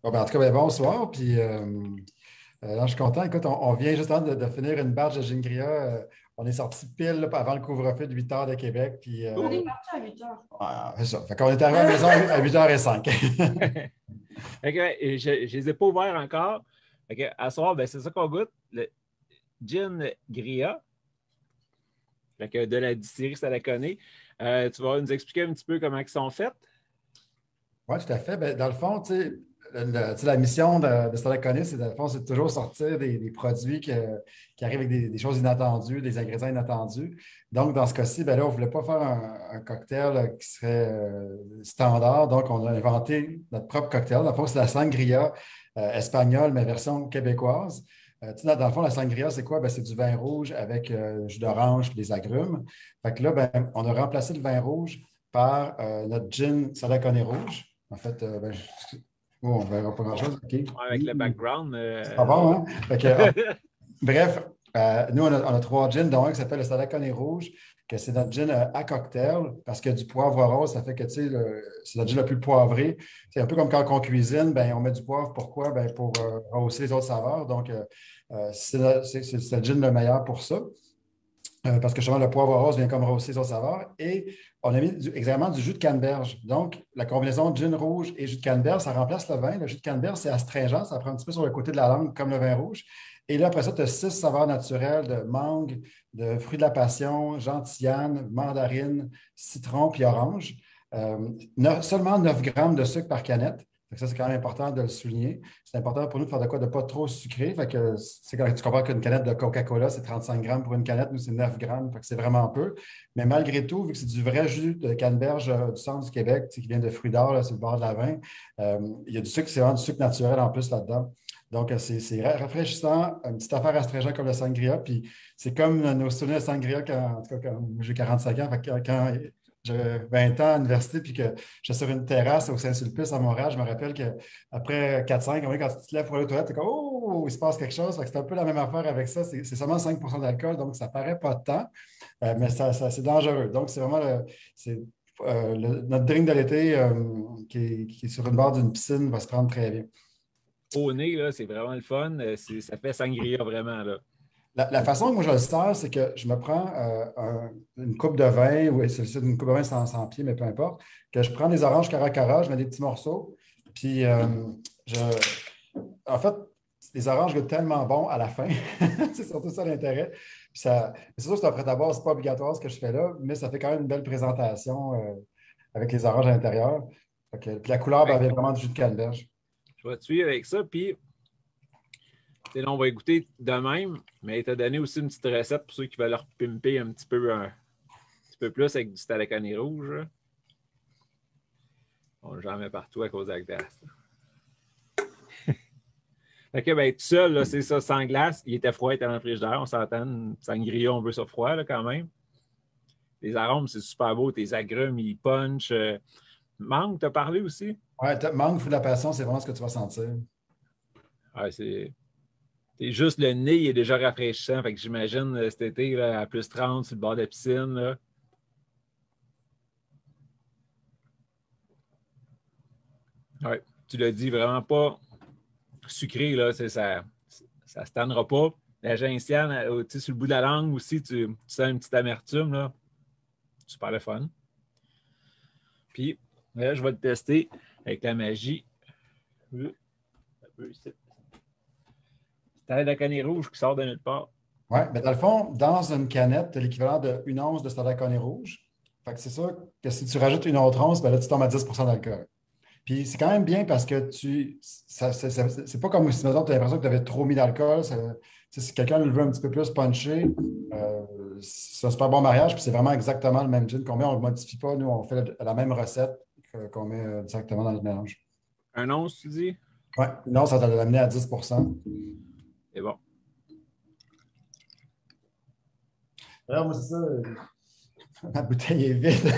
Bon, ben, en tout cas, ben, bonsoir. Puis, là, je suis content. Écoute, on vient justement de finir une batch de Gingria. On est sorti pile là, avant le couvre-feu de 8 heures de Québec. Puis, On est parti à 8 heures. c'est ça. Fait qu'on est arrivé à la maison à 8h05. Je ne les ai pas ouverts encore. À soir, ben, c'est ça qu'on goûte. Le gin Gria. De la distillerie Stadaconé. Tu vas nous expliquer un petit peu comment ils sont faits? Oui, tout à fait. Ben, dans le fond, tu sais, la mission de Stadaconé, c'est dans le fond, c'est toujours sortir des produits qui arrivent avec des choses inattendues, des ingrédients inattendus. Donc, dans ce cas-ci, ben là, on ne voulait pas faire un cocktail qui serait standard. Donc, on a inventé notre propre cocktail. Dans le fond, c'est la sangria espagnole, mais version québécoise. Dans le fond, la sangria, c'est quoi? Ben, c'est du vin rouge avec jus d'orange et des agrumes. Fait que là, ben, on a remplacé le vin rouge par notre gin Stadaconé rouge. En fait, on ne verra pas grand-chose. Okay. Avec le background. C'est pas bon, hein? Fait que, bref, nous, on a 3 gins, dont un qui s'appelle le Stadaconé rouge, que c'est notre gin à cocktail, parce que du poivre rose, ça fait que, tu sais, c'est notre gin le plus poivré. C'est un peu comme quand on cuisine, ben, on met du poivre. Pourquoi? Ben, pour rehausser les autres saveurs. Donc, c'est le gin le meilleur pour ça. Parce que justement, le poivre rose vient comme rehausser les autres saveurs. Et on a mis exactement du jus de canneberge. Donc, la combinaison gin rouge et jus de canneberge, ça remplace le vin. Le jus de canneberge, c'est astringent, ça prend un petit peu sur le côté de la langue, comme le vin rouge. Et là, après ça, tu as 6 saveurs naturelles de mangue, de fruits de la passion, gentiane, mandarine, citron puis orange. Seulement 9 grammes de sucre par canette. Ça, c'est quand même important de le souligner. C'est important pour nous de faire de quoi de pas trop sucré. Fait que c'est quand tu compares qu'une canette de Coca-Cola, c'est 35 grammes pour une canette. Nous, c'est 9 grammes. Fait que c'est vraiment peu. Mais malgré tout, vu que c'est du vrai jus de canneberge du centre du Québec, qui vient de fruits d'or, sur le bord de la vin, il y a du sucre, c'est vraiment du sucre naturel en plus là-dedans. Donc, c'est rafraîchissant, une petite affaire astringente comme le sangria. Puis c'est comme nos souvenirs de sangria en tout cas, quand j'ai 45 ans. Fait que quand j'avais 20 ans à l'université, puis que j'étais sur une terrasse au Saint-Sulpice à Montréal. Je me rappelle qu'après 4-5, quand tu te lèves pour aller aux toilettes, tu es comme oh, il se passe quelque chose. C'est un peu la même affaire avec ça. C'est seulement 5 d'alcool, donc ça ne paraît pas de temps, mais c'est dangereux. Donc, c'est vraiment notre drink de l'été qui est sur une barre d'une piscine va se prendre très bien. Au nez, là, c'est vraiment le fun. Ça fait sangria vraiment. Là. La façon que moi je le sers, c'est que je me prends une coupe de vin, ou c'est une coupe de vin sans pied, mais peu importe, que je prends des oranges cara, je mets des petits morceaux, puis en fait, les oranges goûtent tellement bon à la fin, c'est surtout ça l'intérêt. C'est sûr que c'est un prêt-à-boire, c'est pas obligatoire ce que je fais là, mais ça fait quand même une belle présentation avec les oranges à l'intérieur. Puis la couleur avait vraiment du jus de canneberge. Je vais te suivre avec ça, puis là, on va écouter de même, mais il t'a donné aussi une petite recette pour ceux qui veulent leur pimper un petit peu plus avec du Stadaconé rouge. Là. On j'en mets partout à cause de la glace. Fait que, ben, tout seul, là, c'est ça, sans glace. Il était froid, il était dans le frigidaire. On s'entend, sangria, on veut ça froid là, quand même. Les arômes, c'est super beau. Tes agrumes, ils punchent. Mangue, t'as parlé aussi? Oui, mangue, fruit de la passion, c'est vraiment ce que tu vas sentir. Ouais, c'est juste le nez, il est déjà rafraîchissant. Fait que j'imagine cet été, là, à plus 30 sur le bord de la piscine. Là. Ouais, tu l'as dit, vraiment pas sucré, là, ça se tannera pas. La gentiane, sur le bout de la langue aussi, tu sens une petite amertume, là. Super le fun. Puis, là, je vais le tester avec la magie. C'est Stadaconé rouge qui sort de nulle part. Oui, mais dans le fond, dans une canette, tu as l'équivalent de 1 once de Stadaconé rouge. Fait que c'est sûr que si tu rajoutes une autre once, ben là, tu tombes à 10 d'alcool. Puis c'est quand même bien parce que c'est pas comme si, tu as l'impression que tu avais trop mis d'alcool. Si quelqu'un le veut un petit peu plus punché, c'est un super bon mariage. Puis c'est vraiment exactement le même gin qu'on met. On ne le modifie pas. Nous, on fait la même recette qu'on met directement dans le mélange. 1 once, tu dis? Oui, non, ça va l'amener à 10 C'est bon. Alors, moi, c'est ça. Ma bouteille est vide.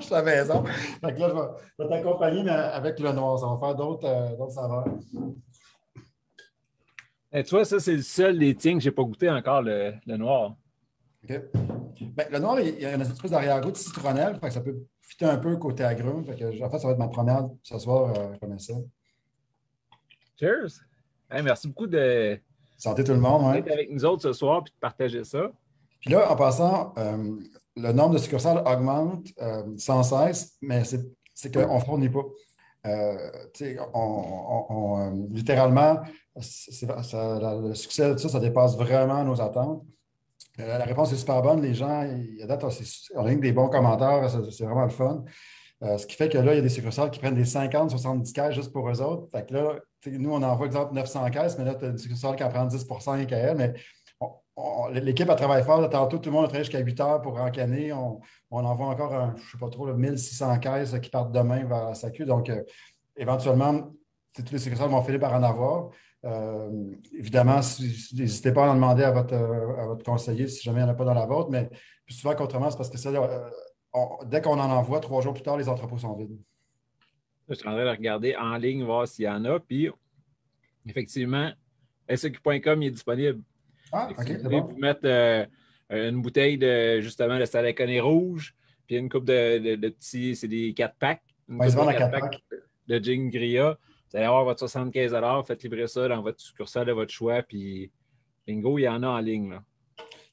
Je suis à la maison. Fait que là, je vais t'accompagner, mais avec le noir. Ça va faire d'autres saveurs. Et tu vois, ça, c'est le seul des tiens que je n'ai pas goûté encore, le noir. OK. Ben, le noir, il y a une espèce d'arrière-goût de citronnelle. Fait que ça peut fitter un peu côté agrumes. En fait, ça va être ma première ce soir comme ça. Cheers! Hey, merci beaucoup d'être Santé tout le monde, ouais. avec nous autres ce soir et de partager ça. Puis là, en passant, le nombre de succursales augmente sans cesse, mais c'est qu'on ne fournit pas. Littéralement, le succès de ça, ça dépasse vraiment nos attentes. La réponse est super bonne. Les gens, on a rien que des bons commentaires, c'est vraiment le fun. Ce qui fait que là, il y a des succursales qui prennent des 50, 70 caisses juste pour eux autres. Fait que là, nous, on envoie, exemple, 900 caisses, mais là, tu as une succursale qui en prend 10 rien qu'à elle. Mais l'équipe, elle travaille fort. Là, tantôt, tout le monde a travaillé jusqu'à 8 heures pour encanner. On envoie encore, je ne sais pas trop, 1600 caisses qui partent demain vers la SAQ. Donc, éventuellement, toutes les succursales vont finir par en avoir. Évidemment, n'hésitez pas à en demander à votre conseiller si jamais il n'y en a pas dans la vôtre, mais plus souvent qu'autrement, c'est parce que ça, dès qu'on en envoie, 3 jours plus tard, les entrepôts sont vides. Je suis en train de regarder en ligne, voir s'il y en a. Puis, effectivement, SQ.com est disponible. Ah, OK, vous c'est pouvez bon. vous mettre une bouteille de, justement, de Stadaconé rouge, puis une coupe de petits, c'est des 4-packs. Ils se vendent à 4 packs. De gin Gria. Vous allez avoir votre 75 $, faites livrer ça dans votre succursale de votre choix, puis bingo, il y en a en ligne. Là.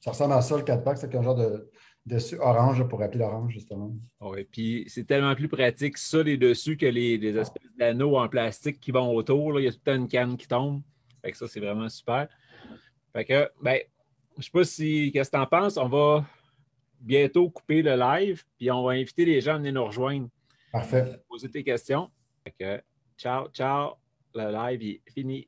Ça ressemble à ça, le 4 pack, c'est un genre de dessus orange là, pour rappeler l'orange, justement. Oui, puis c'est tellement plus pratique, ça, les dessus, que les espèces d'anneaux en plastique qui vont autour. Là. Il y a tout le temps une canne qui tombe. Fait que ça, c'est vraiment super. Fait que, ben, je sais pas qu'est-ce que tu en penses. On va bientôt couper le live, puis on va inviter les gens à venir nous rejoindre. Parfait. Poser tes questions. Fait que, ciao, ciao. Le live est fini.